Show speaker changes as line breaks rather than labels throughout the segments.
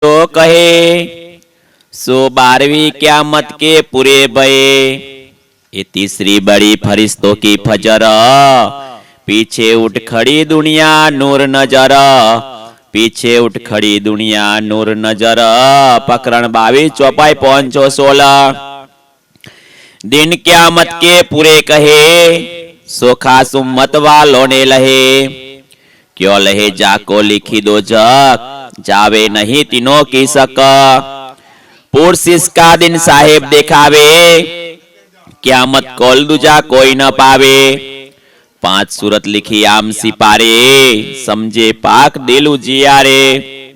तो कहे सो 12वीं क़यामत के पूरे भये। ये तीसरी बड़ी फरिश्तों की फजर, पीछे उठ खड़ी दुनिया नूर नजर, पीछे उठ खड़ी दुनिया नूर नजर। प्रकरण 22 चौपाई 516। दिन क़यामत के पूरे कहे सो खास उम्मत वालों ने लहे। क्यों लहे जाको लिखी दो जग, जावे नहीं तीनों की सक। पुरसिस का दिन साहेब दिखावे, क़यामत कोल दूजा कोई न पावे। 5 सूरत लिखी आम सिपारे, समझे पाक दिल उजियारे।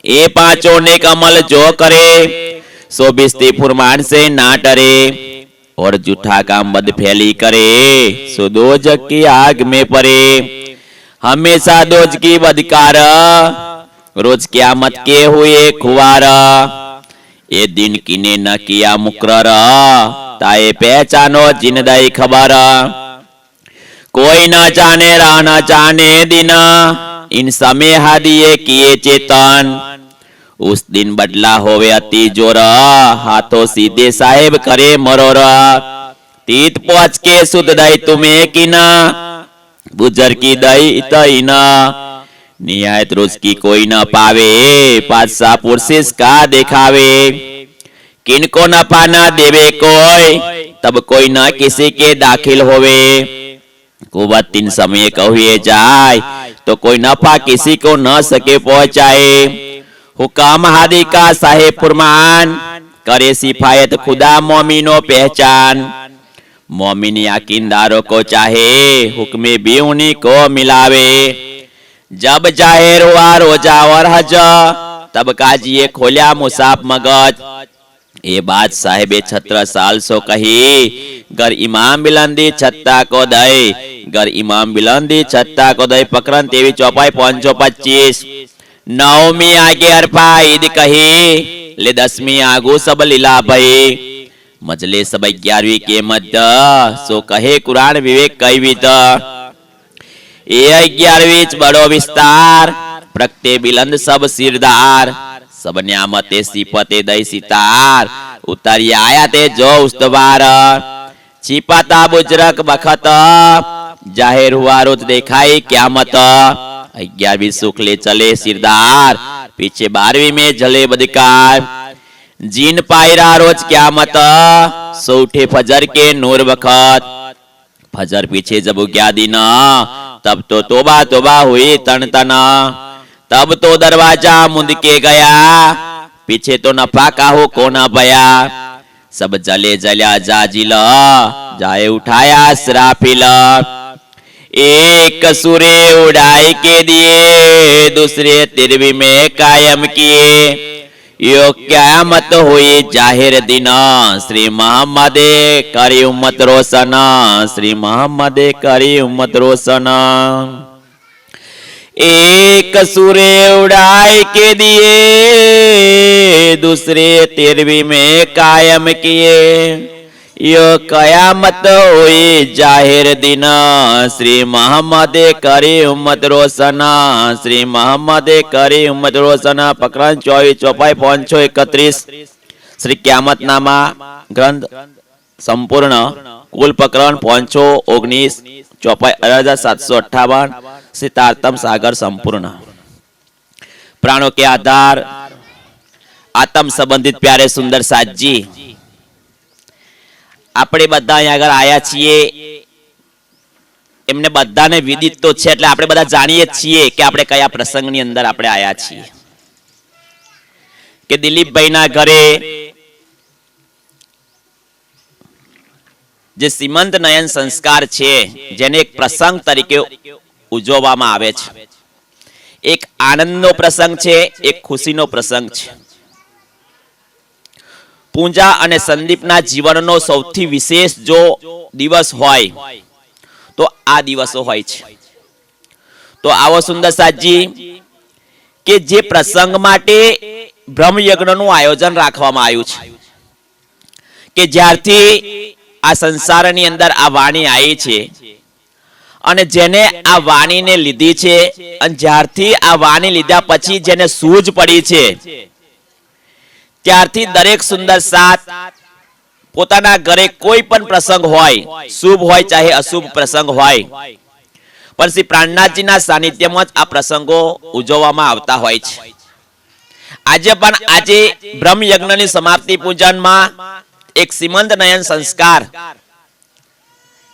ए 5 नेक अमल जो करे, सो बिस्ती फुरमान से ना डरे। और जूठा काम बद फैली करे, सो दोजक की आग में पड़े। हमेशा दोज की बदकार, रोज क़यामत के हुए खुआर। ये दिन किने न किया मुकरर, ताए पहचानो जिनदाई खबर। कोई न जाने राह न जाने दिन, इन समय हादिये किए चेतन। उस दिन बदला होवे अति जोर, हाथों सीधे साहेब करे मरोर। तीत पहुंच के सुध दई तुम्हें किना, बुजर की दई तईना। निहायत रोज की कोई न पावे, पातशाह पुरसिस का दिखावे। किनको नफा न देवे कोई, तब कोई न किसी के दाखिल होवे। कुवत 3 समय कहुए जाए, तो कोई नफा किसी को न सके पहुंचाए। हुकाम हादी का साहेब फुरमान, करे सिफायत खुदा मोमिनो पहचान। मोमिन यकीनदारों को चाहे, हुक्मे भी उन्हीं को मिलावे। जब जाहिर हुआ रोजा और हज, तब काजिए खोल्या मुसाफ मगज। ये बात साहिबे 17 साल सो कही, गर इमाम बिलंदी छत्ता को दई, गर इमाम बिलंदी छत्ता को दई। प्रकरण 23 चौपाई 525। 9वीं आगे अरफा ईद कही, ले 10वीं आगू सब लीला भई। मजले सब 11वीं के मध्य, सो कहे कुरान विवेक कई विद। ये 11वीं बड़ो विस्तार, प्रगटे बिलंद सब सिरदार। सब न्यामते सिफते दई सितार, उतरी आया ते जो उस्तवार। छिपाता बुजरक बखत, जाहिर हुआ रोज देखाई क़यामत। 11वीं सुख ले चले सिरदार, पीछे 12वीं में जले बदकार। जीन पायरा रोज क़यामत, सो उठे फजर के नूर वक़्त। फजर पीछे जब उग्या दिन, तब तो तोबा तोबा हुई तन तना। तब तो दरवाजा मुंद के गया, पीछे तो नफा काहू को न भया। सब जले जल्या जाजिला, जाए उठाया सराफिल। एक सूरे उड़ाई के दिए, दूसरे 13वीं में कायम किए। यो क़यामत हुई जाहिर दिन, श्री मोहम्मद करी उम्मत रोशन, श्री मोहम्मद करी उम्मत रोशन। एक सूरे उड़ाई के दिए, दूसरे 13वीं में कायम किए। यो क़यामत हुई जाहिर दिन, श्री मोहम्मद करी उम्मत रोशन, श्री मोहम्मद करी उम्मत रोशन। प्रकरण 24 चौपाई 531। श्री क़यामतनामा ग्रंथ संपूर्ण, कुल प्रकरण 519 चौपाई 1758। सितारतम सागर संपूर्ण। प्राणों के आधार आत्म संबंधित प्यारे सुंदर साथ जी, આપણે બધા અહીં આગળ આયા છીએ, એમને બધાને વિદિત તો છે, એટલે આપણે બધા જાણીએ છીએ કે આપણે કયા પ્રસંગની અંદર આપણે આયા છીએ। કે દિલીપભાઈના ઘરે જે સીમંત નયન સંસ્કાર છે, જેને એક પ્રસંગ તરીકે ઉજવવામાં આવે છે। એક આનંદનો પ્રસંગ છે, એક ખુશીનો પ્રસંગ છે। પૂંજા અને સંદીપના જીવનનો સૌથી વિશેષ જો દિવસ હોય તો આ દિવસો હોય છે। તો આવો સુંદર સાજી કે જે પ્રસંગ માટે બ્રહ્મયજ્ઞનું આયોજન રાખવામાં આવ્યું છે, કે જ્યારથી આ સંસારની અંદર આ વાણી આવી છે અને જેને આ વાણીને લીધી છે અને જ્યારથી આ વાણી લીધા પછી જેને સૂઝ પડી છે ત્યારથી દરેક સુંદર સાત પોતાના ઘરે કોઈ પણ પ્રસંગ હોય, શુભ હોય ચાહે અશુભ પ્રસંગ હોય, પણ શ્રી પ્રાણનાથજીના સાનિધ્યમાં જ આ પ્રસંગો ઉજવવામાં આવતા હોય છે. આજે બ્રહ્મ યજ્ઞની સમાપ્તિ પૂજનમાં એક સીમંત નયન સંસ્કાર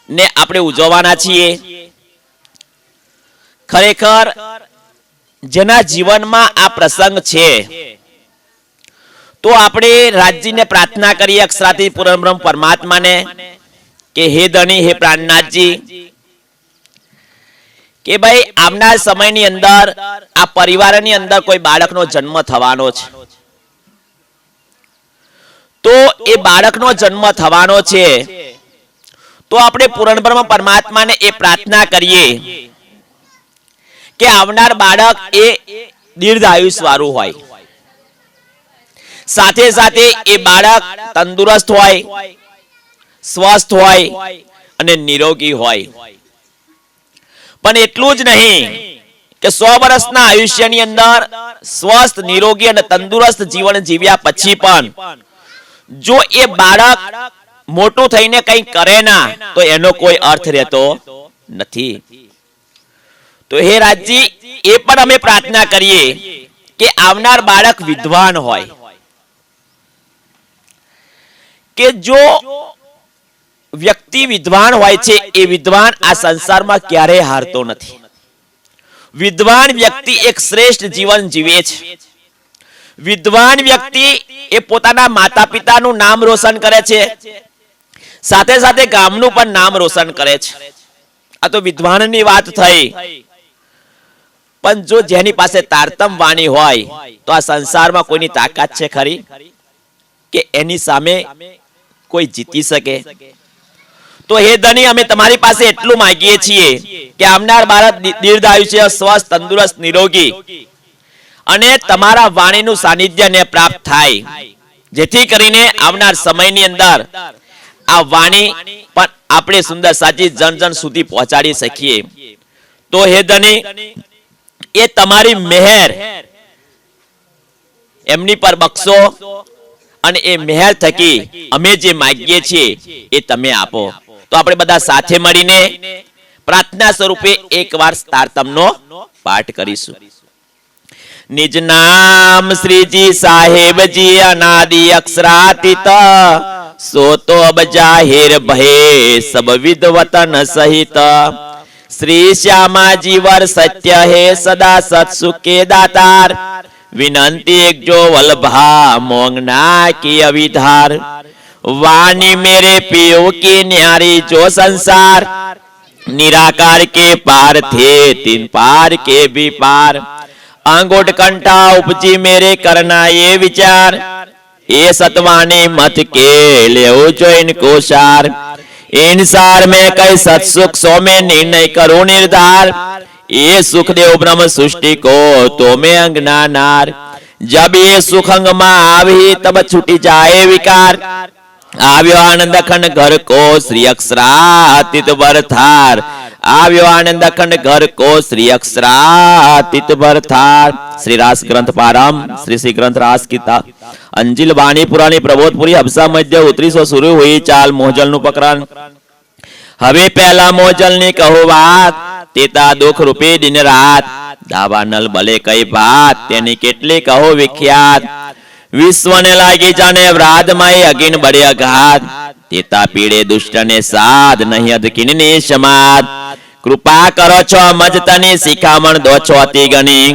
ને આપણે ઉજવવાના છીએ. ખરેખર જેના જીવનમાં આ પ્રસંગ છે તો આપણે રાજજીને પ્રાર્થના કરીએ અક્ષરાથી પૂર્ણ બ્રહ્મ પરમાત્માને કે હે ધણી, હે પ્રાણનાથજી, કે ભાઈ આવનાર સમયની અંદર આ પરિવારની અંદર કોઈ બાળકનો જન્મ થવાનો છે, તો એ બાળકનો જન્મ થવાનો છે તો આપણે પૂર્ણ બ્રહ્મ પરમાત્માને એ પ્રાર્થના કરીએ કે આવનાર બાળક એ દીર્ઘાયુષ વાળું હોય, સાથે સાથે એ બાળક તંદુરસ્ત હોય, સ્વસ્થ હોય અને નિરોગી હોય. પણ એટલું જ નહીં કે 100 વર્ષના આયુષ્યની અંદર સ્વસ્થ, નિરોગી અને તંદુરસ્ત જીવન જીવ્યા પછી પણ જો એ બાળક મોટું થઈને કંઈ કરે ના તો એનો કોઈ અર્થ રહેતો નથી. તો હે રાજજી, એ પણ અમે પ્રાર્થના કરીએ કે આવનાર બાળક વિદ્વાન હોય, કે જો વ્યક્તિ વિદ્વાન હોય છે એ વિદ્વાન આ સંસારમાં ક્યારેય હારતો નથી. વિદ્વાન વ્યક્તિ એક શ્રેષ્ઠ જીવન જીવે છે. વિદ્વાન વ્યક્તિ એ પોતાના માતા પિતાનું નામ રોશન કરે છે, સાથે સાથે ગામનું પણ નામ રોશન કરે છે. આ તો વિદ્વાનની વાત થઈ. પણ જો જેની પાસે તારતમ વાણી હોય તો આ સંસારમાં કોઈની તાકાત છે ખરી કે એની સામે કોઈ જીતી શકે? તો હે ધણી, અમે તમારી પાસે એટલું માંગીએ છીએ કે આવનાર બાળક દીર્ઘાયુષ્ય, સ્વસ્થ, તંદુરસ્ત, નિરોગી અને તમારા વાણીનું સાનિધ્યને પ્રાપ્ત થાય, જેથી કરીને આવનાર સમયની અંદર આ વાણી પણ આપણે સુંદર સાચી જન જન સુધી પહોંચાડી શકીએ. તો હે ધણી, એ તમારી મહેર એમની પર બક્ષો અને એ મહેર થકી અમે જે માંગીએ છીએ એ તમે આપો. તો આપણે બધા સાથે મળીને પ્રાર્થના સ્વરૂપે એકવાર તારતમનો પાઠ કરીશું. નિજ નામ શ્રીજી સાહેબજી અનાદિ અક્ષરાતીત, સો તો અબ જાહિર ભય સબ વિદ વતન સહિત. શ્રી શ્યામાજી વર સત્ય હે સદા સત્સુખ કે દાતાર, વિનંતી એક જો વલ્ભા મોંગના की अविधार. वाणी मेरे पियो की न्यारी जो संसार, निराकार के पार थे तीन पार के भी पार. अंगूठ कंठा उपजी मेरे करना ये विचार, ये सतवानी मत के ले जो इनको सार. इन सार में कई सत्सुख सो में निर्णय करो निर्धार. ये सुखदेव ब्रह्म सृष्टि को तो में अंगना नार. जब ये सुख अंग में आवी तब छूटी जाए विकार. આવ્યો આનંદ અખંડ ઘર કો શ્રી અક્ષરાતીત વરથાર. આવ્યો આનંદ અખંડ ઘર કો શ્રી અક્ષરાતીત વરથાર. શ્રી રાસ ગ્રંથ પારમ શ્રી શ્રી ગ્રંથ રાસ ગીતા અંજિલ વાણી પુરાણી પ્રબોધપુરી હબસા મધ્ય ઉતરીસો શરૂ हुई ચાલ મોજલ નું પ્રકરણ. હવે પહેલા મોજલ ની કહો વાત, તેતા દુઃખ રૂપી દિન રાત. દાવા નલ ભલે કઈ વાત, તેની કેટલી કહો વિખ્યાત. વિશ્વને લાગી જાને વ્રાધમય અગિન બળે અઘાત. તેતા પીડે દુષ્ટને સાધ, નહીં અધકીનની સમાદ. કૃપા કરો છો મજતની, શિખામણ દો છો અતિ ગણી.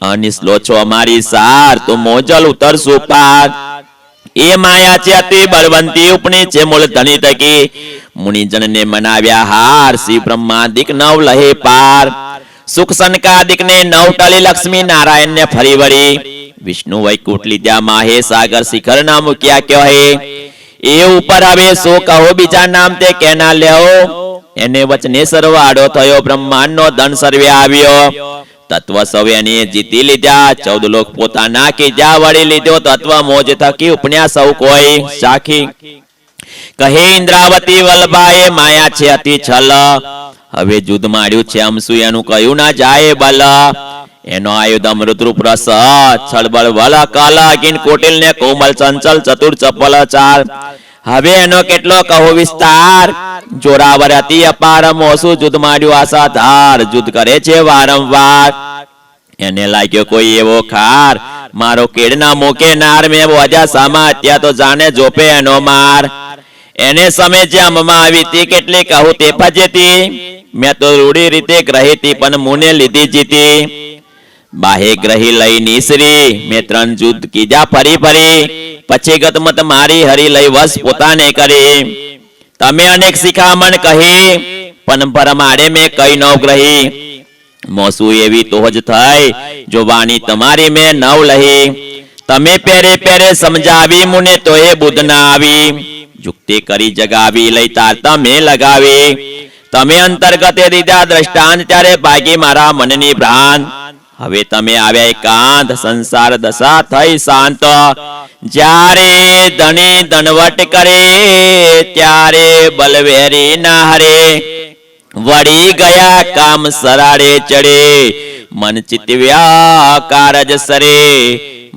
અનિસલો છો અમારી સાર, તો મોજલ ઉતરશું પાર. એ માયા છે અતિ બળવંતી, ઉપની છે મૂળ ધની તકી. મુનિજન ને મનાવ્યા હાર, શ્રી બ્રહ્માદિક નવ લહે પાર. સુખ સંકાદિક ને નવ ટળી, લક્ષ્મી નારાયણ ને ફરી વળી. વિષ્ણુ વૈકુંઠ લીધા માહે, સાગર શિખર ના મૂક્યા ક્યો હે. એ ઉપર હવે સો કહો બીજા નામ તે કેના લેવો. એને વચને સરવાળો થયો, બ્રહ્માંડ નો ધન સર્વે આવ્યો. તત્વ સૌને જીતી લીધા, 14 લોક પોતાના કીધા. વળી લીધો તત્વ મોજ થકી, ઉપન્યા સૌ કોઈ સાખી. કહે ઇન્દ્રાવતી વલ્ભાએ, માયા છે અતિ છલ. હવે જુદ માડ્યું છે અમસુ, એનું કયું ના જાય બલ. એનો આયુધ અમૃતરૂપ રસ છળબળ વલ કલ અગિન કોટિલ ને કોમલ ચંચલ ચતુર ચપલ ચાલ. હવે એનો કેટલો કહો વિસ્તાર. જોરાવર અતિ અપાર મોસુ જુદ માંડ્યું આશા ધાર. જુદ કરે છે વારંવાર એને લાગ્યો કોઈ એવો ખાર. મારો કેડના મોકે નાર મેં વજા સામા અત્યા તો જાણે જોપે એનો માર. એને સમે જે અમમાં આવી તી કેટલી કહું તે ફજેતી. મેં તો રૂડી રીતે ગ્રહી તી પણ મુને લીધી જીતી. બાહે ગ્રહી લઈ નીસરી મેં 3 જુદ કીજા ફરી ફરી. પછી ગતમત મારી હરી લઈ વસ પોતાને કરી. તમે અનેક શિખામણ કહી પણ ભરમાડે મેં કઈ ન ગ્રહી. મોસુ એવી તો જ થઈ જો વાણી તમારી મેં નવ લહી. તમે પેરે પેરે સમજાવી મુને તો એ બુદ્ધ ના આવી. યુક્તિ કરી જગાવી લઈ તાર તમે લગાવી. તમે અંતર્ગતે દીધા દ્રષ્ટાંત ત્યારે ભાગી મારા મનની ભ્રાંત. હવે તમે આવ્યા એકાંત સંસાર દશા થઈ શાંત. જ્યારે ધણી ધનવટ કરે ત્યારે બલવેરી ના હરે. વળી ગયા કામ સરાડે ચડે મન ચિતવ્યા કારજ સરે.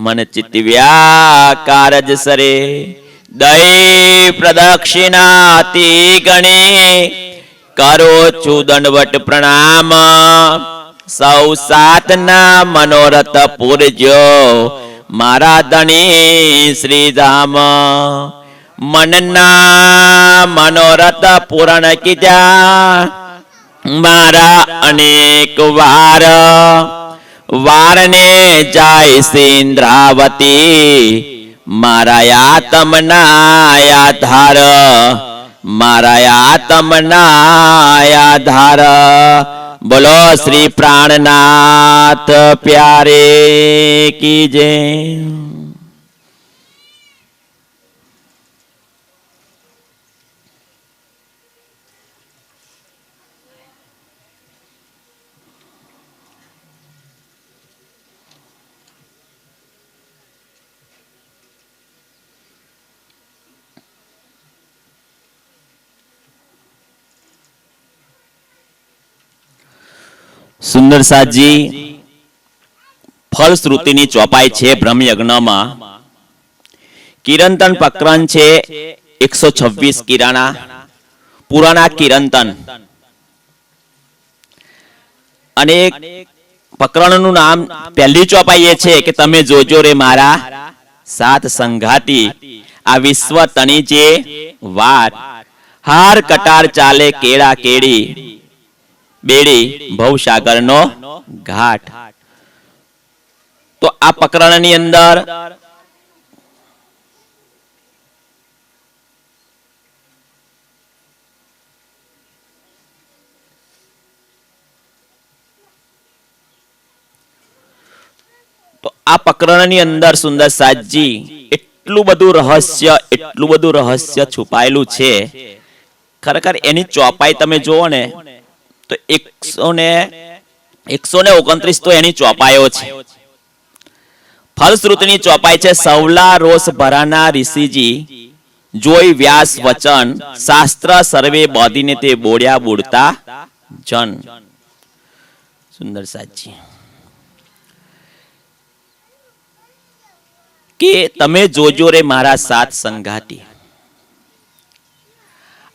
મન ચિતવ્યા કારજ સરે. દૈ પ્રદક્ષિણાતી ગણી કરો છું દંડવટ પ્રણામ. સૌ સાતના મનોરથ પૂરજો મારા ધણી શ્રીધામ. મનના મનોરથ પૂરણ કીધા મારા અનેક વાર. વારને જાય સિંદ્રાવતી મારા આત્મના આધાર. મારા આત્મના આધાર. બોલો શ્રી પ્રાણનાથ પ્યારે કી જય. સુંદર સાજી ફલશ્રુતિની ચોપાઈ છે બ્રહ્મયજ્ઞમાં. કિરંતન પ્રકરણ છે 126 કિરાના પુરાણા કિરંતન. અને પ્રકરણનું નામ પહેલી ચોપાઈ એ છે કે તમે જોજો રે મારા સાત સંઘાતી. આ વિશ્વ તણી જે વાત હાર કટાર ચાલે કેળા કેડી. બેડી ભવસાગરનો ઘાટ. તો આ પ્રકરણની અંદર સુંદર સાજી એટલું બધું રહસ્ય છુપાયેલું છે. ખરેખર એની ચોપાઈ તમે જોવો ને તો 129 તો એની ચોપાઈઓ છે. ફલશ્રુતિની ચોપાઈ છે સવલા રોષ ભરાના ઋષિજી જોઈ વ્યાસ વચન શાસ્ત્ર સર્વે બોધીને તે બોડ્યા બોડતા જન. સુંદર સાજી કે તમે જોજો રે મારા સાત સંઘાતી.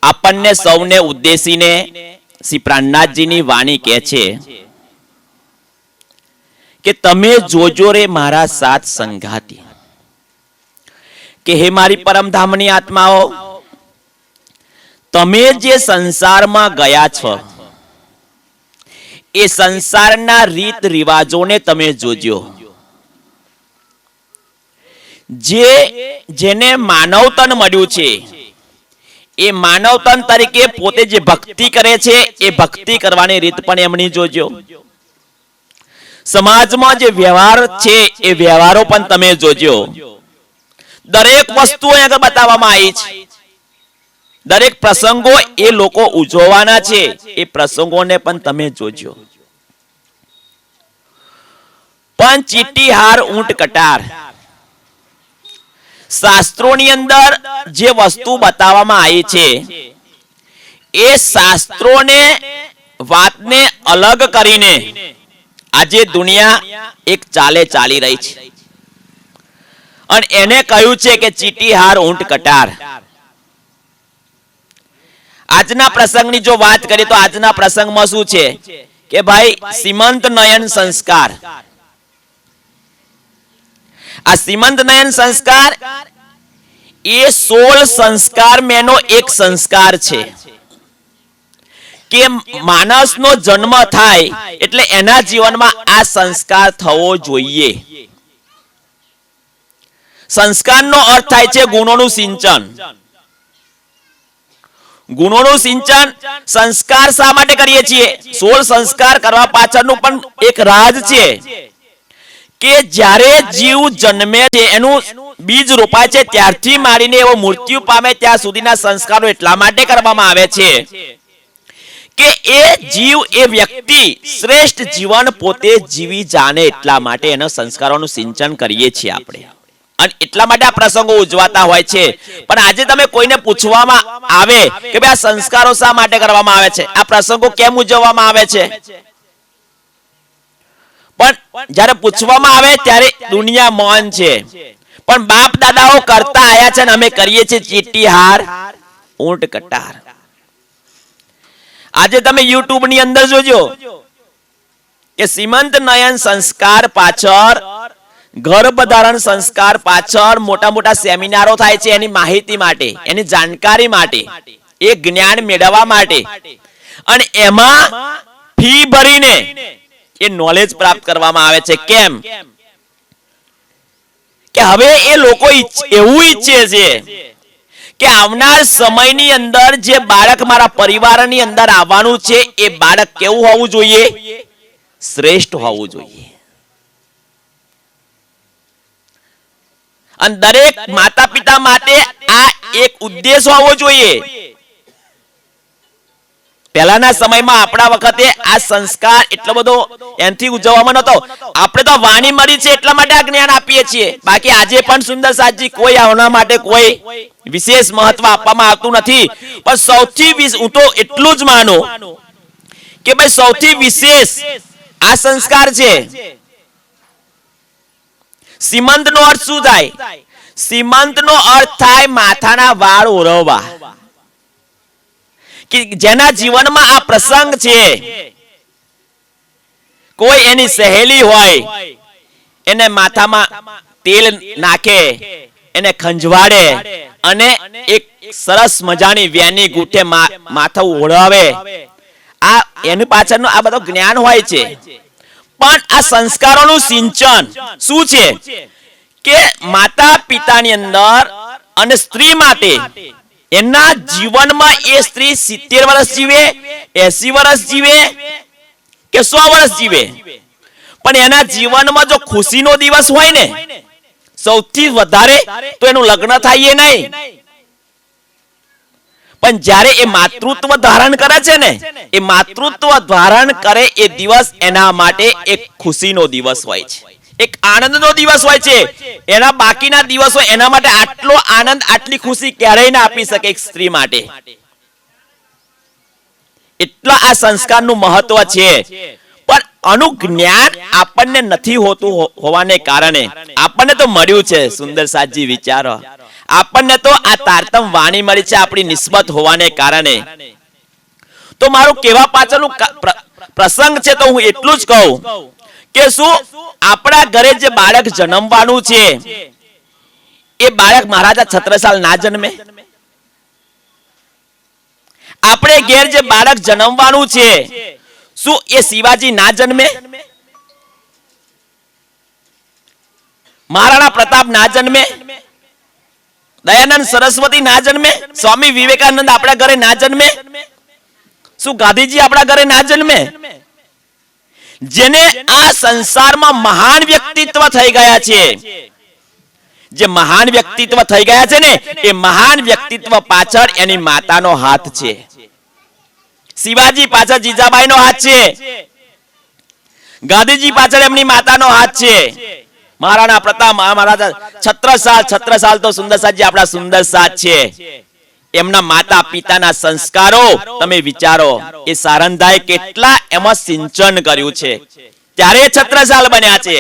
આપણને સૌને ઉદ્દેશીને શ્રી પ્રાણનાથજીની વાણી કહે છે કે તમે જોજો રે મારા સાત સંઘાતી. કે હે મારી પરમધામની આત્માઓ, તમે જે સંસારમાં ગયા છો એ સંસારના રીત રિવાજોને તમે જોજો. જેને માનવતન મળ્યું છે એ માનવતન તરીકે પોતે જે ભક્તિ કરે છે એ ભક્તિ કરવાની રીત પણ એમની જોજો. સમાજમાં જે વ્યવહાર છે એ વ્યવહારો પણ તમે જોજો. દરેક વસ્તુ આગળ બતાવવામાં આવી છે. દરેક પ્રસંગો એ લોકો ઉજવવાના છે એ પ્રસંગોને પણ તમે જોજો. પણ ચીટી હાર ઊંટ કટાર શાસ્ત્રોની અંદર જે વસ્તુ બતાવવામાં આવી છે એ શાસ્ત્રોને વાતને અલગ કરીને આજે દુનિયા એક ચાલે ચાલી રહી છે અને એને કહ્યું છે કે ચીટી હાર ઊંટ કટાર. આજના પ્રસંગની જો વાત કરીએ તો આજના પ્રસંગમાં શું છે કે ભાઈ સીમંત નયન સંસ્કાર. આ સીમંત નયન સંસ્કાર એ 16 સંસ્કાર મેનો એક સંસ્કાર છે કે માણસનો જન્મ થાય એટલે એના જીવનમાં આ સંસ્કાર થવો જોઈએ. સંસ્કારનો અર્થ થાય છે ગુણોનું સિંચન. ગુણોનું સિંચન સંસ્કાર શા માટે કરીએ છીએ? 16 સંસ્કાર કરવા પાછળનું પણ એક રાજ છે કે જ્યારે જીવ જન્મે છે એનું બીજ રોપાય છે ત્યારથી માંડીને એવો મૃત્યુ પામે ત્યાં સુધીના સંસ્કારો એટલા માટે કરવામાં આવે છે કે એ જીવ એ વ્યક્તિ શ્રેષ્ઠ જીવન પોતે જીવી જાણે એટલા માટે એના સંસ્કારોનું સિંચન કરીએ છીએ આપણે. અને એટલા માટે આ પ્રસંગો ઉજવાતા હોય છે. પણ આજે તમે કોઈને પૂછવામાં આવે કે ભાઈ આ સંસ્કારો શા માટે કરવામાં આવે છે, આ પ્રસંગો કેમ ઉજવવામાં આવે છે, પણ જ્યારે પૂછવામાં આવે ત્યારે દુનિયા મૌન છે. પણ બાપ દાદાઓ કરતા આયા છે અને અમે કરીએ છીએ ચીટી હાર ઊંટ કટાર. આજે તમે YouTube ની અંદર જોજો કે સીમંત નયન સંસ્કાર પાછળ, ગર્ભધારણ સંસ્કાર પાછળ મોટા મોટા સેમિનારો થાય છે એની માહિતી માટે, એની જાણકારી માટે, એ જ્ઞાન મેળવવા માટે. અને એમાં ફી ભરીને એ નોલેજ પ્રાપ્ત કરવામાં આવે છે. કેમ કે હવે એ લોકો એવું ઈચ્છે છે કે આવનાર સમયની અંદર જે બાળક મારા પરિવારની અંદર આવવાનું છે એ બાળક કેવું હોવું જોઈએ? શ્રેષ્ઠ હોવું જોઈએ. અને દરેક માતા પિતા માટે આ એક ઉદ્દેશ હોવો જોઈએ. પહેલાના સમયમાં આપણા વખતે આ સંસ્કાર એટલો બધો એનથી ઉજવવામાં નતો. આપણે તો વાણી મળી છે એટલા માટે આ જ્ઞાન આપીએ છીએ. બાકી આજે પણ સુંદર સાજી કોઈ આવના માટે કોઈ વિશેષ મહત્વ આપવામાં આવતું નથી. પણ સૌથી હું તો એટલું જ માનું કે ભાઈ સૌથી વિશેષ આ સંસ્કાર છે. સીમંત નો અર્થ શું થાય? સીમંત નો અર્થ થાય માથાના વાળ ઓરવવા. કે જેના જીવનમાં આ પ્રસંગ છે, કોઈ એની સહેલી હોય એને માથામાં તેલ નાખે, એને ખંજવાડે અને એક સરસ મજાની વેની ગૂંઠે માથું ઓળાવે. આ એની પાછળનું આ બધું જ્ઞાન હોય છે. પણ આ સંસ્કારોનું સિંચન શું છે કે માતા પિતાની અંદર અને સ્ત્રી માટે એના જીવનમાં એ સ્ત્રી 70 વર્ષ જીવે, 80 વર્ષ જીવે કે 100 વર્ષ જીવે, પણ એના જીવનમાં જો ખુશીનો દિવસ હોય ને સૌથી વધારે તો એનું લગ્ન થાય એ નહીં. પણ જ્યારે એ માતૃત્વ ધારણ કરે છે ને, એ માતૃત્વ ધારણ કરે એ દિવસ એના માટે એક ખુશીનો દિવસ હોય છે, એક આનંદનો દિવસ હોય છે. એના બાકીના દિવસો એના માટે આટલો આનંદ, આટલી ખુશી ક્યારેય ના આપી શકે એક સ્ત્રી માટે. એટલા આ સંસ્કારનું મહત્વ છે. પણ આનું જ્ઞાન આપણને નથી હોતું હોવાને કારણે આપણને તો મળ્યું છે સુંદર સાજી વિચારો, આપણને તો આ તારતમ વાણી મળી છે આપણી નિસ્બત હોવાને કારણે. તો મારું કહેવા પાછળનું પ્રસંગ છે તો હું એટલું જ કહું કે શું આપણા ઘરે જે બાળક જન્મવાનું છે એ બાળક મહારાજા છત્રસાલ ના જન્મે? આપણે ઘેર જે બાળક જન્મવાનું છે શું એ શિવાજી ના જન્મે? મહારાણા પ્રતાપ ના જન્મે? દયાનંદ સરસ્વતી ના જન્મે? સ્વામી વિવેકાનંદ આપણા ઘરે ના જન્મે? શું ગાંધીજી આપણા ઘરે ના જન્મે? જેને આ સંસારમાં મહાન વ્યક્તિત્વ થઈ ગયા છે, જે મહાન વ્યક્તિત્વ થઈ ગયા છે ને એ મહાન વ્યક્તિત્વ પાછળ એની માતાનો હાથ છે. શિવાજી પાછળ જીજાબાઈનો હાથ છે, ગાંધીજી પાછળ એમની માતાનો હાથ છે, મહારાણા પ્રતાપ, મહારાજા છત્રસાલ તો સુંદર સાજી આપણા સુંદર સાથ છે. એમના માતા પિતાના સંસ્કારો તમે વિચારો, એ સારંધાએ કેટલા એમાં સિંચન કર્યું છે. ત્યારે છત્રસાલ બન્યા છે.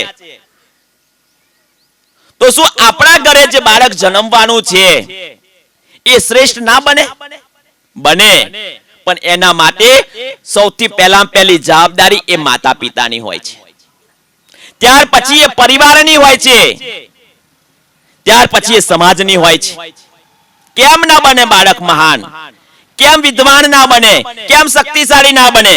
તો શું આપણા ઘરે જે બાળક જન્મવાનું છે એ શ્રેષ્ઠ ના બને? બને, પણ એના માટે સૌથી પહેલી જવાબદારી એ માતા પિતાની હોય છે. ત્યાર પછી એ પરિવારની હોય છે, ત્યાર પછી એ સમાજની હોય છે. કેમ ના બને બાળક મહાન? કેમ વિદ્વાન ના બને? કેમ શક્તિશાળી ના બને?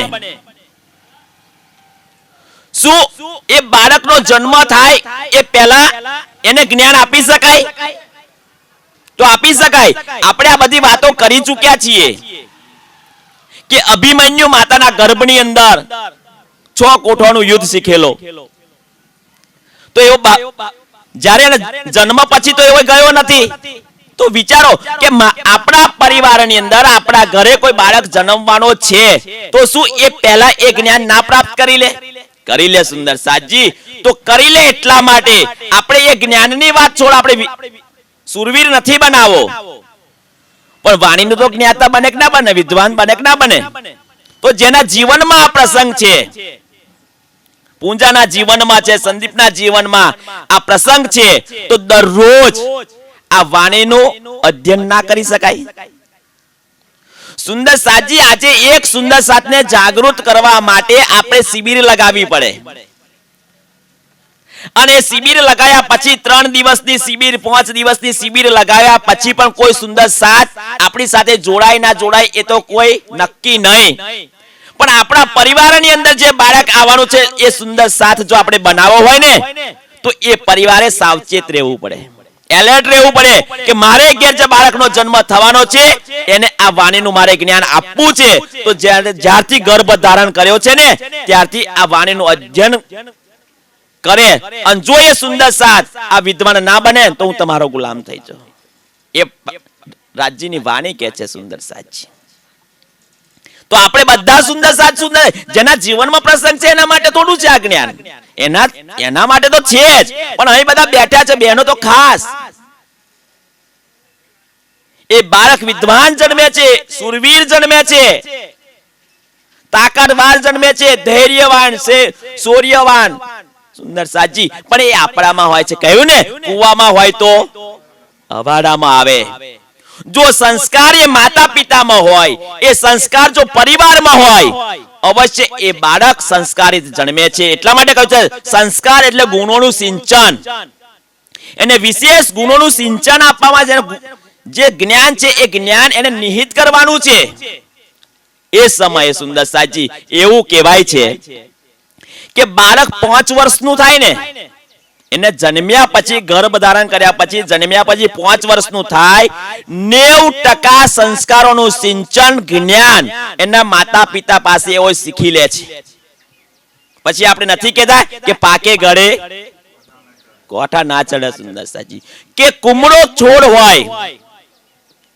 શું એ બાળકનો જન્મ થાય એ પહેલા એને જ્ઞાન આપી શકાય? તો આપી શકાય. આપણે આ બધી વાતો કરી ચૂક્યા છીએ કે અભિમન્યુ માતાના ગર્ભની અંદર 6 કોઠોનું યુદ્ધ શીખેલો. તો એવો જ્યારે જન્મ પછી તો એવો ગયો નથી. તો વિચારો કે આપણા પરિવારની અંદર આપણા ઘરે કોઈ બાળક જન્મવાનો છે, તો શું એ પહેલા એ જ્ઞાન ના પ્રાપ્ત કરી લે? કરી લે સુંદર સાજી. તો કરી લે એટલા માટે આપણે એ જ્ઞાનની વાત છોડ, આપણે સુરવીર નથી બનાવો, પણ વાણીનું તો જ્ઞાતા બને કે ના બને? વિદ્વાન બને કે ના બને? તો જેના જીવનમાં આ પ્રસંગ છે, પૂંજાના જીવનમાં છે, સંદીપના જીવનમાં આ પ્રસંગ છે, તો દરરોજ આ વાણીનું અધ્યયન ના કરી શકાય? સુંદર સાજી, આજે એક સુંદર સાતને જાગૃત કરવા માટે આપણે શિબિર લગાવવી પડે. અને શિબિર લગાવ્યા પછી 3 દિવસની શિબિર, 5 દિવસની શિબિર લગાવ્યા પછી પણ કોઈ સુંદર સાત આપણી સાથે જોડાય ના જોડાય એ તો કોઈ નક્કી નહીં. પણ આપણા પરિવારની અંદર જે બાળક આવવાનું છે એ સુંદર સાથ જો આપણે બનાવવો હોય ને, તો એ પરિવારે સાવચેત રહેવું પડે, એલર્ટ રહેવું પડે કે મારે ઘેર જે બાળકનો જન્મ થવાનો છે એને આ વાણીનું મારે જ્ઞાન આપવું છે. તો જ્યારથી ગર્ભ ધારણ કર્યો છે ને ત્યારથી આ વાણીનું અધ્યયન કરે. અને જો એ સુંદર સાથ આ વિદ્વાન ના બને તો હું તમારો ગુલામ થઈ જાઉં. એ રાજ્યની વાણી કે છે સુંદર સાજી. તો આપણે બધા સુંદર સાથ, સુંદર જેના જીવનમાં પ્રસંગ છે એના માટે થોડું છે આ જ્ઞાન, એના માટે તો છે જ. પણ અહીં બધા બેઠા છે બહેનો તો ખાસ. એ બાળક વિદ્વાન જન્મે છે, સુરવીર જન્મે છે, તાકાતવાર જન્મે છે, ધૈર્યવાન છે, શૌર્યવાન. સુંદર સાજી. પણ એ આપણામાં હોય છે. કહ્યું ને, કુવામાં હોય તો અવાડામાં આવે. જો સંસ્કાર એ માતા પિતામાં હોય, એ સંસ્કાર જો પરિવારમાં હોય, અવશ્ય એ બાળક સંસ્કારિત જન્મે છે. એટલા માટે કહ્યું છે સંસ્કાર એટલે ગુણોનું સિંચન. એને વિશેષ ગુણોનું સિંચન આપવામાં જે જ્ઞાન છે એ જ્ઞાન એને નિહિત કરવાનું છે. એ સમયે સુંદર સાજી એવું કહેવાય છે કે બાળક 5 વર્ષનું થાય ને, એને જન્મ્યા પછી, ગર્ભ ધારણ કર્યા પછી, જન્મ્યા પછી 5 વર્ષનું થાય, 90% સંસ્કારોનું સિંચન જ્ઞાન એના માતા પિતા પાસે એવો શીખી લે છે. પછી આપણે નથી કહેતા કે પાકે ગળે કોઠા ના ચડે. સુંદર સાજી કે કુમળો છોડ હોય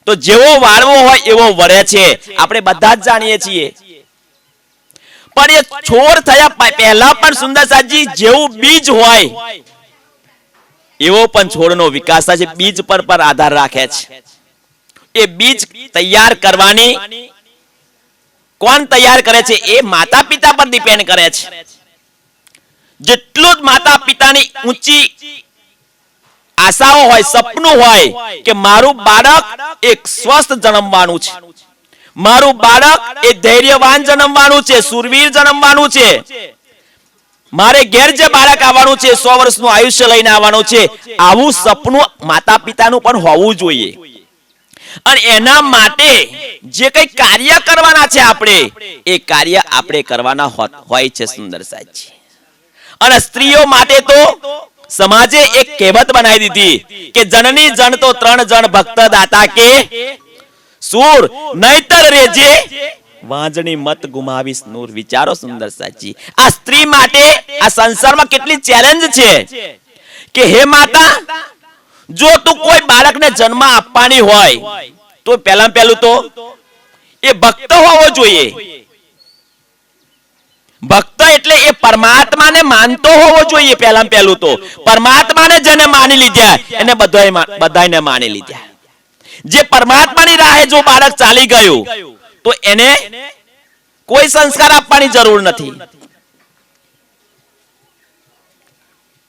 તો જેવો વાળવો હોય એવો વળે છે, આપણે બધા જ જાણીએ છીએ. પણ એ છોડ થયા પહેલા પણ સુંદર સાજી જેવું બીજ હોય એવો પણ છોડનો વિકાસ થાય છે. બીજ પર આધાર રાખે છે. એ બીજ તૈયાર કરવાની કોણ તૈયાર કરે છે? એ માતા પિતા પર ડિપેન્ડ કરે છે. જેટલું જ માતા પિતાની ઊંચી આશાઓ હોય, સપનું હોય કે મારું બાળક એક સ્વસ્થ જન્મવાનું છે, મારું બાળક એ ધૈર્યવાન જન્મવાનું છે, સુરવીર જન્મવાનું છે, મારે ઘેર જે બાળક આવવાનું છે 100 વર્ષનું આયુષ્ય લઈને આવવાનું છે, આવું સપનું માતા પિતાનું પણ હોવું જોઈએ. અને એના માટે જે કઈ કાર્ય કરવાના છે આપણે, એ કાર્ય આપણે કરવાના હોય છે. સુંદર સાજી. અને સ્ત્રીઓ માટે તો સમાજે એક કહેવત બનાવી દીધી કે જનની જન તો 3 જણ ભક્ત દાતા કે સૂર, નહીતર રેજે વાંજણી મત ગુમાવીશ નૂર. વિચારો સુંદર સાજી, આ સ્ત્રી માટે આ સંસારમાં કેટલી ચેલેન્જ છે કે હે માતા, જો તું કોઈ બાળકને જન્મ આપવાની હોય તો પહેલું તો એ ભક્ત હોવો જોઈએ. ભક્ત એટલે એ પરમાત્માને માનતો હોવો જોઈએ. પહેલું તો પરમાત્માને જેને માની લીધા એને બધાને માની લીધા. જે પરમાત્માની રાહે જો બાળક ચાલી ગયું તો એને કોઈ સંસ્કાર આપવાની જરૂર નથી.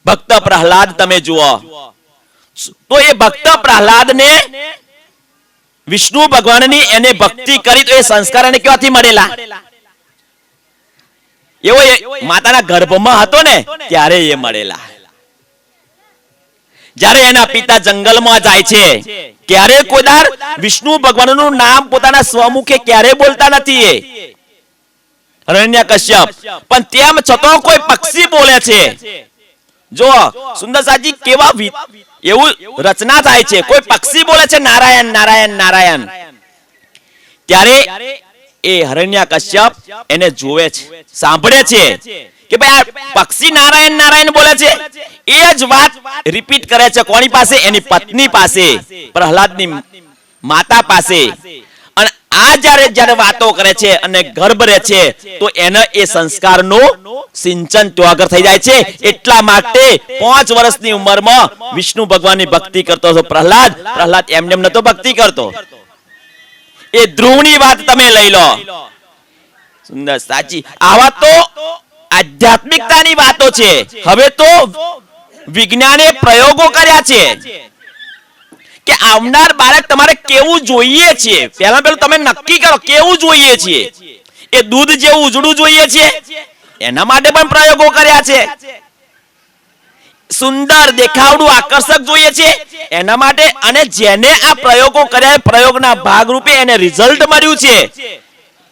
ભક્ત પ્રહલાદ તમે જુઓ તો એ ભક્ત પ્રહલાદને વિષ્ણુ ભગવાનની એને ભક્તિ કરી તો એ સંસ્કાર એને ક્યાંથી મળેલા? એવો માતાના ગર્ભમાં હતો ને ત્યારે એ મળેલા. જ્યારે એના પિતા જંગલમાં જાય છે ક્યારે કોઈદાર વિષ્ણુ ભગવાનનું નામ પોતાના સ્વમુખે ક્યારે બોલતા નથી એ હિરણ્યકશ્યપ, પણ તેમ છતાં કોઈ પક્ષી બોલે છે. જો સુંદરસાજી કેવા એવું રચના થાય છે, કોઈ પક્ષી બોલે છે નારાયણ નારાયણ નારાયણ. ત્યારે એ હિરણ્યકશ્યપ એને જોવે છે, સાંભળે છે કે ભાઈ આ પક્ષી નારાયણ નારાયણ બોલે છે. એ જ વાત રિપીટ કરે છે કોની પાસે? એની પત્ની પાસે, પ્રહલાદની માતા પાસે. અને આ જ્યારે વાતો કરે છે અને ગર્ભ રહે છે તો એને એ સંસ્કારનું સિંચન તો આગળ થઈ જાય છે. એટલા માટે 5 વર્ષની ઉંમરમાં વિષ્ણુ ભગવાનની ભક્તિ કરતો હતો પ્રહલાદ. પ્રહલાદ એમને નતો ભક્તિ કરતો. એ ધ્રુવની વાત તમે લઈ લો. સુંદર સાચી. આવા તો આધ્યાત્મિકતાની વાતો છે. હવે તો વિજ્ઞાને પ્રયોગો કર્યા છે કે આવનાર બાળક તમારે કેવું જોઈએ છે. પહેલા પેલું તમે નક્કી કરો કેવું જોઈએ છે. એ દૂધ જેવું ઉજળું જોઈએ છે એના માટે પણ પ્રયોગો કર્યા છે. સુંદર દેખાવડું આકર્ષક જોઈએ છે એના માટે. અને જેને આ પ્રયોગો કર્યા પ્રયોગના ભાગરૂપે એને રિઝલ્ટ મળ્યું છે.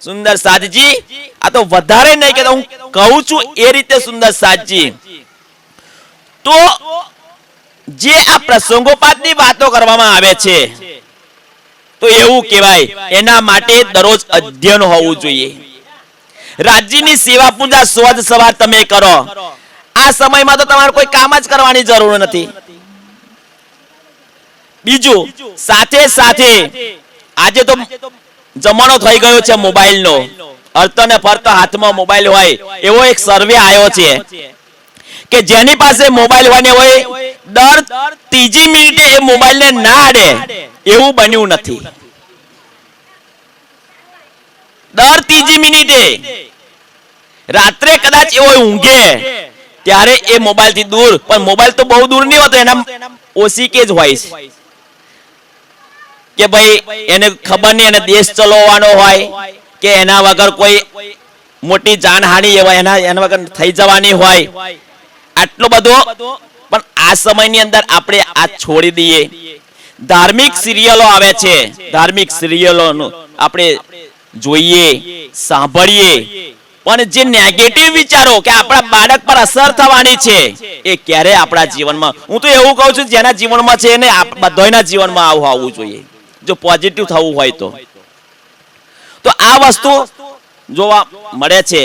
સુંદર સાધજી આ તો વધારે નહીં કે હું કહું છું એ રીતે સુંદર સાધજી. તો જે આ પ્રસંગોપાતની વાતો કરવામાં આવે છે તો એવું કહેવાય એના માટે દરરોજ અધ્યયન હોવું જોઈએ. રાજ્યની સેવા પૂજા સોજ સવાર તમે કરો. આ સમયમાં તો તમારે કોઈ કામ જ કરવાની જરૂર નથી. બીજું સાથે સાથે આજે તો જમાનો થઈ ગયો છે મોબાઈલનો. અર્થ ને ફરતો હાથમાં મોબાઈલ હોય એવો એક સર્વે આવ્યો છે કે જેની પાસે મોબાઈલ હોય દર 3જી મિનિટે એ મોબાઈલને ના આડે એવું બન્યું નથી. દર 3જી મિનિટે રાત્રે કદાચ એવો ઊંઘે ત્યારે એ મોબાઈલ થી દૂર, પણ મોબાઈલ તો બહુ દૂર નહીં હોતો, એના ઓછી કે જ હોય છે કે ભાઈ એને ખબર નહીં એને દેશ ચલાવવાનો હોય કે એના વગર કોઈ મોટી જાનહાનિ એના વગર થઈ જવાની હોય આટલો બધો. પણ આ સમયની અંદર આપણે આ છોડી દઈએ. ધાર્મિક સિરિયલો આવે છે, ધાર્મિક સિરિયલોનું આપણે જોઈએ સાંભળીએ, પણ જે નેગેટિવ વિચારો કે આપણા બાળક પર અસર થવાની છે એ ક્યારે આપણા જીવનમાં, હું તો એવું કહું છું જેના જીવનમાં છે એને બધાના જીવનમાં આવું આવવું જોઈએ જો પોઝિટિવ થવું હોય તો આ વસ્તુ જોવા મળે છે.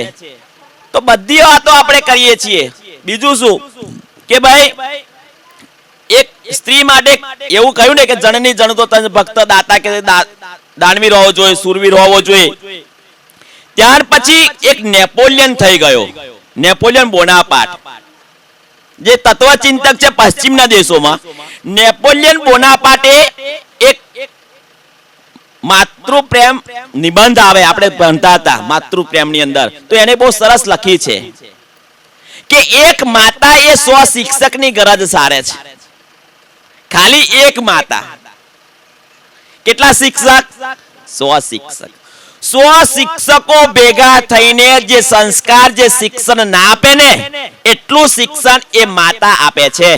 તો બધી વાતો આપણે કરીએ છીએ. બીજું શું કે ભાઈ એક સ્ત્રી માટે એવું કહ્યું ને કે જણની જણ તો તન ભક્ત દાતા કે દાનવીર હોવો જોઈએ, સુરવીર હોવો જોઈએ. ત્યાર પછી એક નેપોલિયન થઈ ગયો, નેપોલિયન બોનાપાર્ટ, જે તત્વચિંતક છે પશ્ચિમના દેશોમાં. નેપોલિયન બોનાપાર્ટે એક માતૃપ્રેમ નિબંધ આવે આપણે ભણતા હતા માતૃપ્રેમની અંદર, તો એને બહુ સરસ લખી છે કે એક માતા એ 100 શિક્ષકની ગરજ સારે છે. ખાલી એક માતા. કેટલા શિક્ષક? 100 શિક્ષક. 100 શિક્ષકો ભેગા થઈને જે સંસ્કાર જે શિક્ષણ ના આપે ને એટલું શિક્ષણ એ માતા આપે છે.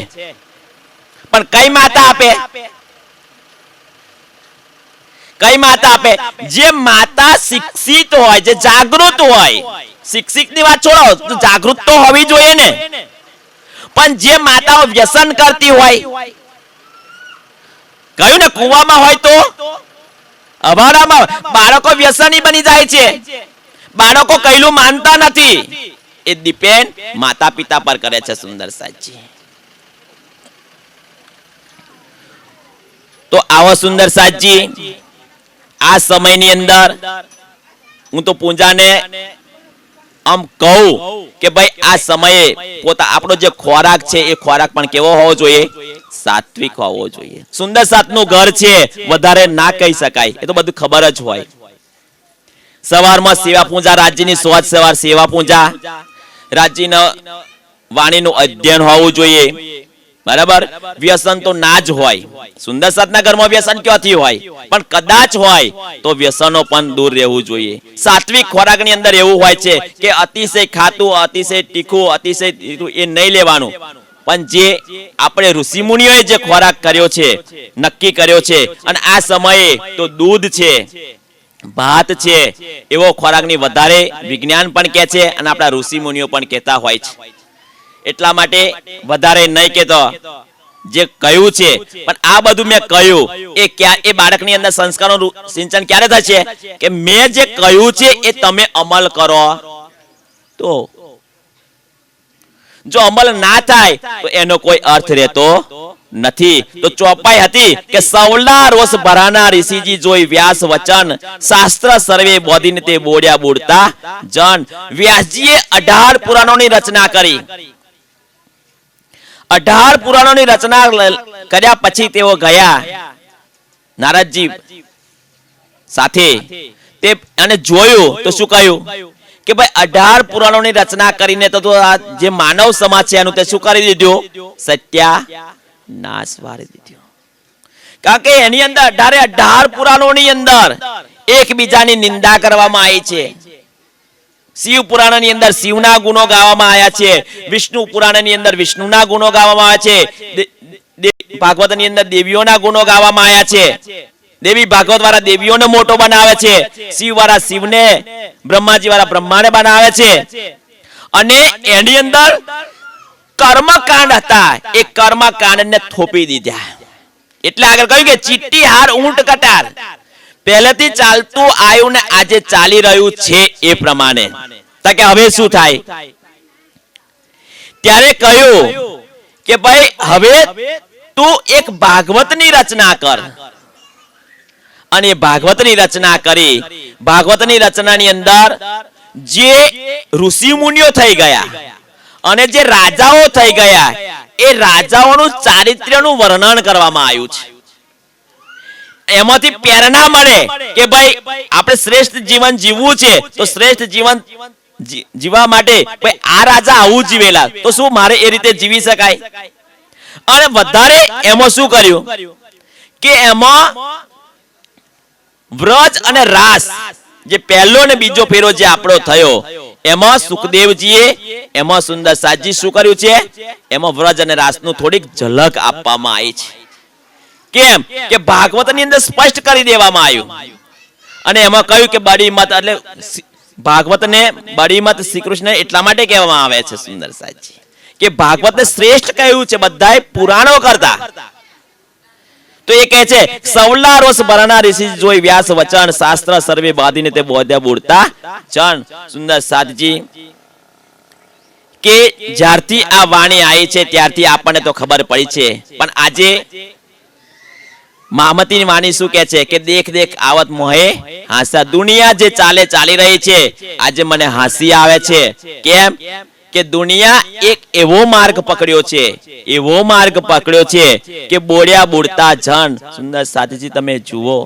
પણ કઈ માતા આપે? કઈ માતા આપે? જે માતા શિક્ષિત હોય, જે જાગૃત હોય. શિક્ષિત ની વાત છોડો, તો જાગૃત તો હોવી જોઈએ ને. પણ જે માતાઓ વ્યસન કરતી હોય, કહ્યું ને કુવામાં હોય તો અભારામાં બાળકો વ્યસની બની જાય છે. બાળકો કહેલું માનતા નથી. એ ડિપેન્ડ માતા પિતા પર કરે છે. સુંદર સાચી. તો આવો સુંદર સાચી આ સમયની અંદર હું તો પૂજાને આમ કહું કે ભાઈ આ સમયે આપણો જે ખોરાક છે એ ખોરાક પણ કેવો હોવો જોઈએ? સાત્વિક હોવો જોઈએ. સુંદર સાતનું ઘર છે વધારે ના કહી શકાય, એ તો બધું ખબર જ હોય. સવારમાં સેવા પૂજા, રાજ્યની સોજ સવાર સેવા પૂજા, રાજ્યનો વાણીનું અધ્યયન હોવું જોઈએ, બરાબર. વ્યસન તો ના જ હોય. સુંદર સાતના ઘરમાં વ્યસન ક્યાંથી હોય? પણ કદાચ હોય તો વ્યસનો પણ દૂર રહેવું જોઈએ. સાત્વિક ખોરાકની અંદર એવું હોય છે કે અતિશય ખાતું, અતિશય તીખું, અતિશય એ નહીં લેવાનું. પણ જે આપણે ઋષિ મુનિઓએ જે ખોરાક કર્યો છે, નક્કી કર્યો છે, અને આ સમયે તો દૂધ છે, ભાત છે, એવો ખોરાકની વધારે વિજ્ઞાન પણ કહે છે અને આપણા ઋષિ મુનિઓ પણ કહેતા હોય છે. એટલા માટે વધારે નહીં કહેતો, જે કહ્યું છે. પણ આ બધું મેં કહ્યું એ બાળકની અંદર સંસ્કારનું સિંચન ક્યારે થશે? કે મેં જે કહ્યું છે એ તમે અમલ કરો તો. જો અમલ ના થાય તો એનો કોઈ અર્થ રહેતો નથી. તો ચોપાઈ હતી કે સવલા રોષ ભરાના ઋષિજી જોઈ વ્યાસ વચન, શાસ્ત્ર સર્વે બોધીને તે બોડ્યા બોડતા જન. વ્યાસજીએ 18 પુરાણોની રચના કરી. 18 પુરાણોની રચના કર્યા પછી તેઓ ગયા નારદજી સાથે તે અને જોયું તો શું કહ્યું કે ભાઈ 18 પુરાણોની રચના કરીને તો આ જે માનવ સમાજ છે એનું તે શું કરી દીધું? સત્યાનાશ વાળી દીધું. કારણ કે એની અંદર 18 પુરાણોની અંદર એકબીજાની નિંદા કરવામાં આવી છે. શિવ પુરાણની અંદર શિવના ગુણો ગાવામાં આવ્યા છે, વિષ્ણુ પુરાણની અંદર વિષ્ણુના ગુણો ગાવામાં આવ્યા છે, ભાગવતની અંદર દેવીઓના ગુણો ગાવામાં આવ્યા છે. દેવી ભાગવત વાળા દેવીઓને મોટો બનાવે છે, શિવ વાળા શિવને, બ્રહ્માજી વાળા બ્રહ્માને બનાવે છે. અને એની અંદર કર્મકાંડ હતા, એ કર્મકાંડને થોપી દીધા. એટલે આગળ કહ્યું કે ચીટી હાર ઊંટ કટાર, પહેલેથી ચાલતું આવ્યું ને આજે ચાલી રહ્યું છે એ પ્રમાણે. તો કે હવે શું થાય? ત્યારે કહ્યું કે ભાઈ હવે તું એક ભાગવતની રચના કર. અને ભાગવતની રચના કરી. ભાગવતની રચનાની અંદર જે ઋષિ મુનિઓ થઈ ગયા અને જે રાજાઓ થઈ ગયા, એ રાજાઓનું ચારિત્ર્યનું વર્ણન કરવામાં આવ્યું છે. એમાંથી પ્રેરણા મળે કે ભાઈ આપણે શ્રેષ્ઠ જીવન જીવવું છે, તો શ્રેષ્ઠ જીવન જીવવા માટે ભાઈ આ રાજા આવું જીવેલા, તો શું મારે એ રીતે જીવી શકાય? અને વધારે એમાં શું કર્યું કે એમાં વ્રજ અને રાસ, જે પહેલો ને બીજો ફેરો જે આપણો થયો, એમાં સુખદેવજીએ, એમાં સુંદર સાજી શું કર્યું છે? એમાં વ્રજ અને રાસનું થોડીક ઝલક આપવામાં આવી છે. કેમ કે ભાગવતની અંદર સ્પષ્ટ કરી દેવામાં આવ્યું. અને એમાં કહ્યું કે બડી મત, એટલે ભાગવતને બડી મત શ્રી કૃષ્ણ એટલા માટે કહેવામાં આવે છે સુંદર સાજી કે ભાગવતને શ્રેષ્ઠ કહ્યું છે બધાય પુરાણો કરતા. તો એ કહે છે સવલા રોષ ભરાના ઋષિ જોઈ વ્યાસ વચન, શાસ્ત્ર સર્વે બાંધીને તે બોધ્યા બોલતા જન. સુંદર સાધજી કે જ્યારથી આ વાણી આવી છે ત્યારથી આપણને તો ખબર પડી છે. પણ આજે મામતીની વાણી શું કહે છે કે દેખ દેખ આવત મોહે હાસા. દુનિયા જે ચાલી રહી છે, આજે મને હાસી આવે છે. કેમ કે દુનિયા એક એવો માર્ગ પકડ્યો છે, એવો માર્ગ પકડ્યો છે કે બોડ્યા બોડતા જન. સુંદર સાધીજી તમે જુઓ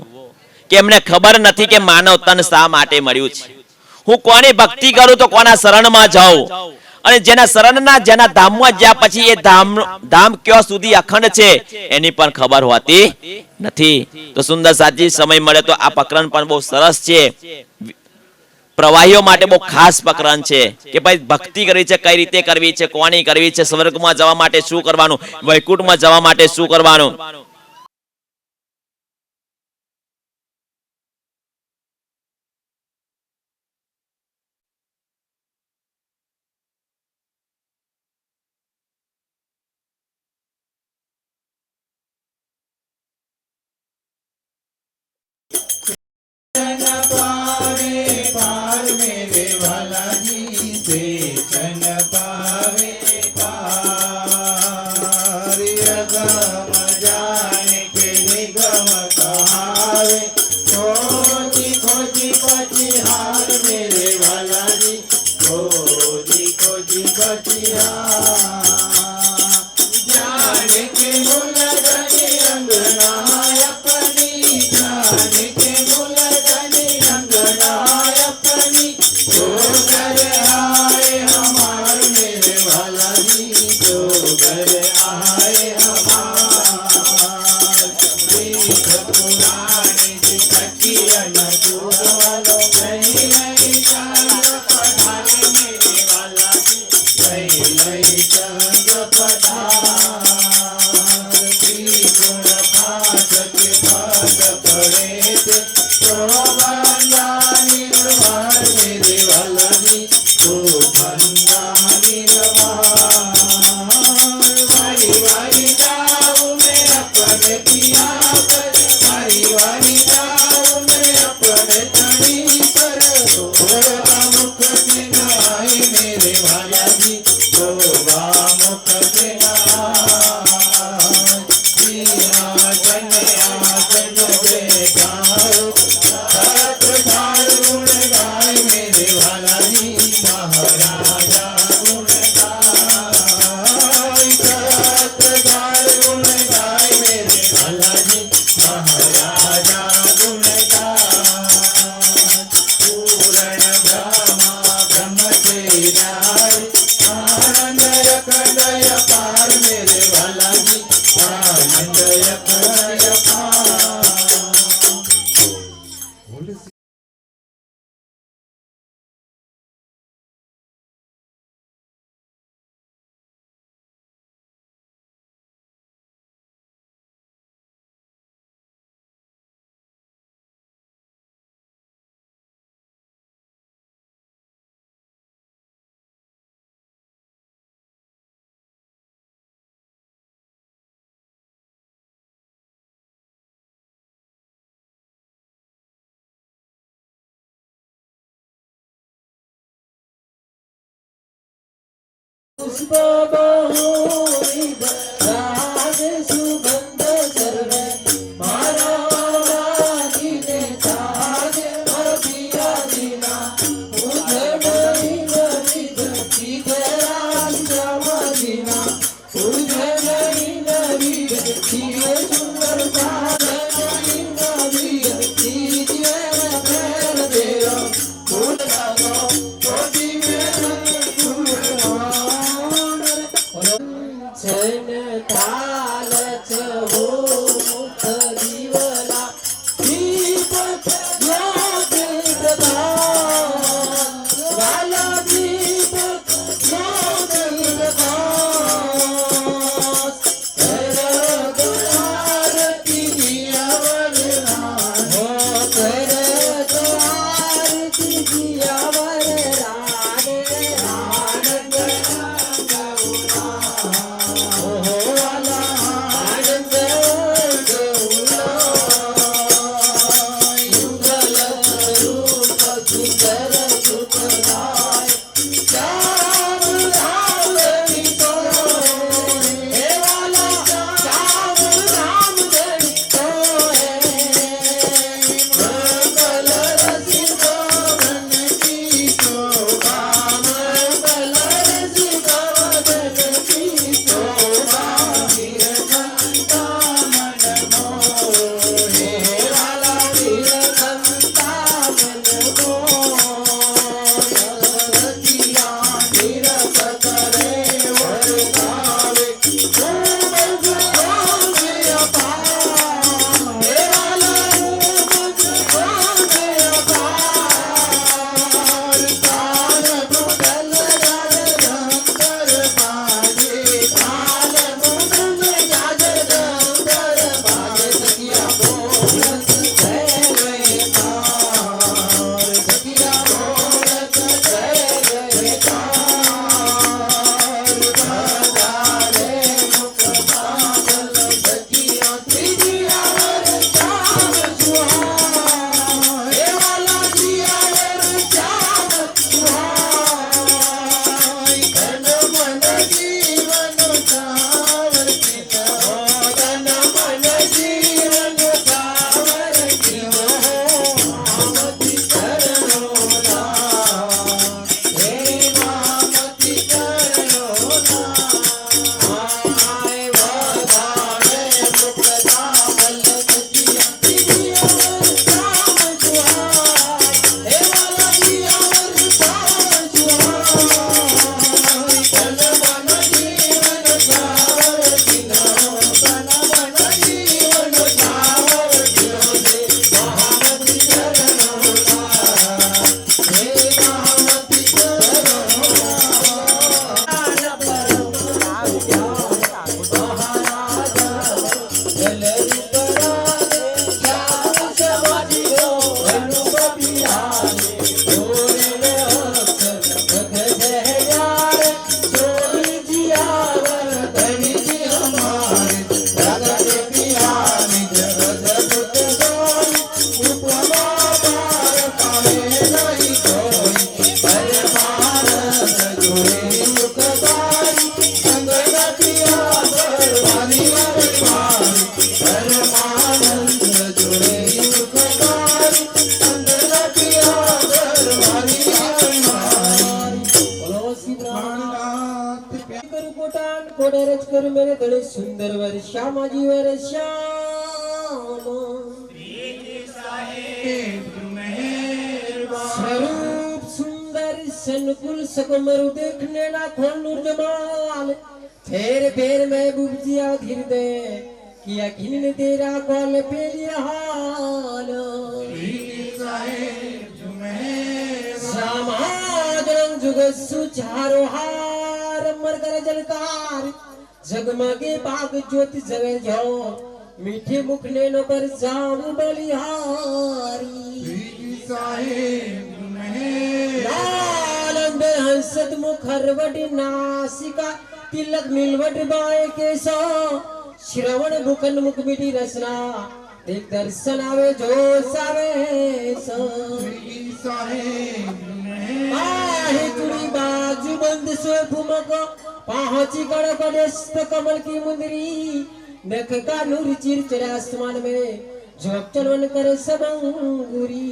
કે એમને ખબર નથી કે માનવ તન શા માટે મળ્યું છે. હું કોની ભક્તિ કરું તો કોના શરણમાં જાઉં, અને જેના શરણના, જેના ધામમાં જ્યાં પછી એ ધામ ક્યાં સુધી અખંડ છે એની પણ ખબર હોતી નથી. તો સુંદર સાજી સમય મળે તો આ પ્રકરણ પણ બહુ સરસ છે. પ્રવાહીઓ માટે બહુ ખાસ પ્રકરણ છે કે ભાઈ ભક્તિ કરવી છે કઈ રીતે કરવી છે, કોની કરવી છે, સ્વર્ગમાં જવા માટે શું કરવાનું, વૈકુંઠમાં જવા માટે શું કરવાનું.
पावे पार यगम जा पुष्पबहुनि राग सुगंध सर्वे मारा रागिने ताजे पिया दीना मुझे नहीं नविद मदीना मुझे नहीं नविद सुंदर नहीं नविद कीजिए प्यार देवा फूल लगाओ छोटी छन तालच हो मुख दिवला दीपक याद प्रदान वाला दीपक याद प्रदान आरती सुंदर वर्षामाजी वर्षामा स्वरूप सुंदर सनुकुल सकमरु देखने ना खोलूर जमाल फेर फेर महबूब जिया धीर दे किया किन तेरा कॉल पे हाल समाजरंग जुग सुचारो हार मर कर जलकार जगमगे बाग ज्योति जगे जाओ मीठे मुखने न पर जाम बलिहारी आनंद हंसत मुखरवट नासिका तिलक मिलवट बाए केसो श्रवण मुखन मुख मिटी रसना देख दर्शन आवे जो सावे सो आहे तुरी बाजू बंद सो भूमक पहुंची गड़ गणेश कमल की मुंदरी नख का नूर चिर चले आसमान में झोंक चलवन करे सबंगुरी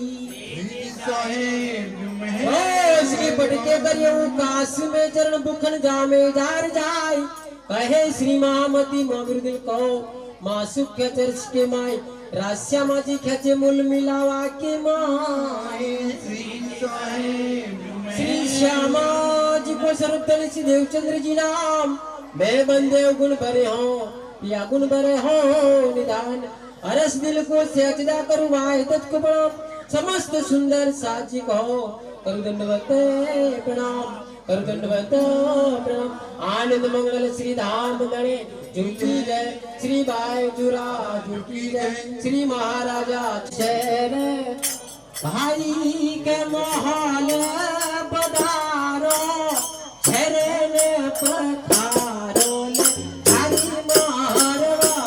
श्री पटके करियो काश में चरण बुखन जामे जार जाय कहे श्री महामती मोबिर दिल को माँ सुख चर्च के माय रास्या माजी खेचे मूल मिलावा के माय श्री श्यामा जी को सर्वतन श्री देवचंद्र जी नाम मैं बंदे गुण भरे हो या गुण भरे हो निदान अरस दिल को सजदा करूँ वाहे तत्को प्रणाम समस्त सुंदर साची कहो करु दंडवत प्रणाम करु दंडवत प्रणाम आनंद मंगल श्री धाम गणे झुकी जय श्री बायजुरा झुकी जय श्री महाराजा शहर भाई के महल पधारो शरण पधारो हरि मारवाला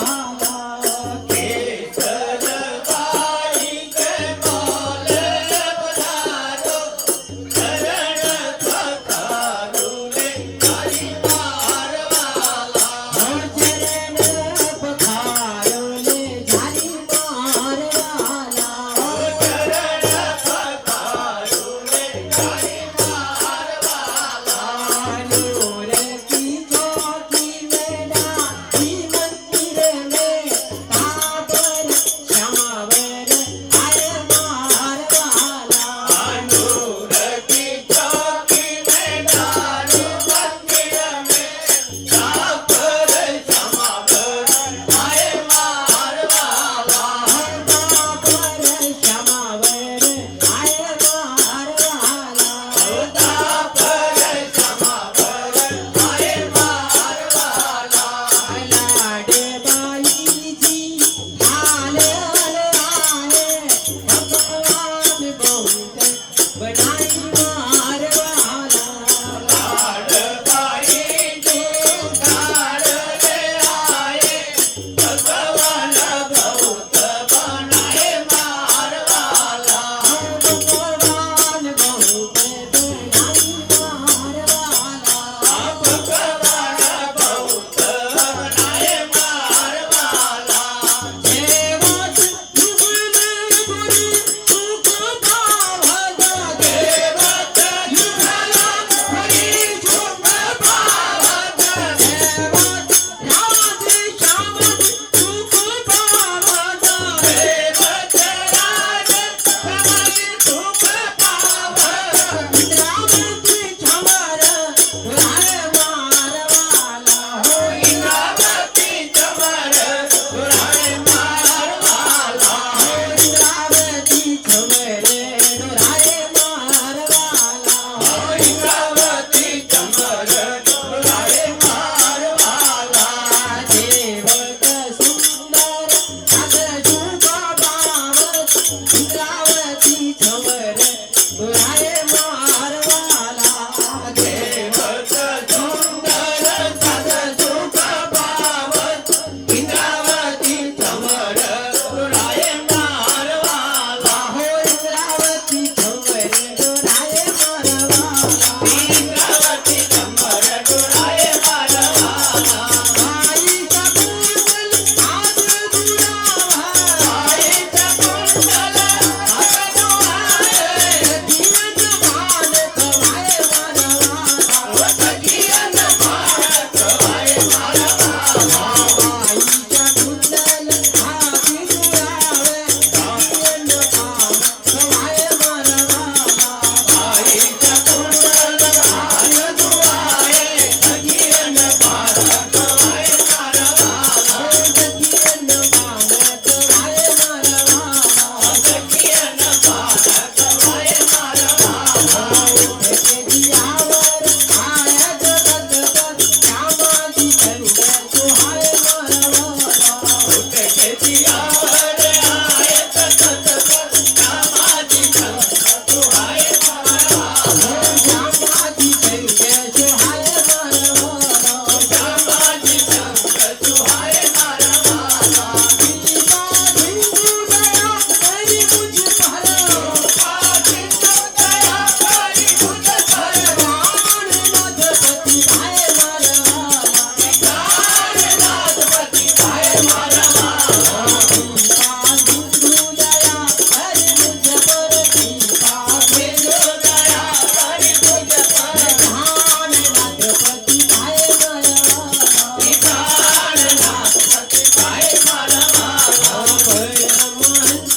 પરમહંસ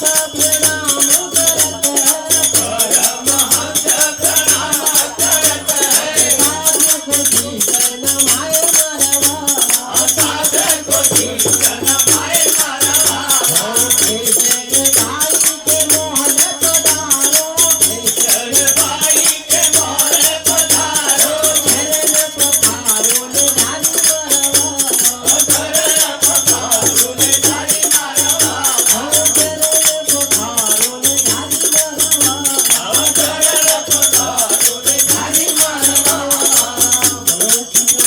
પ્રણામ કરત સાધકો થી શરણમાય મારા વાલા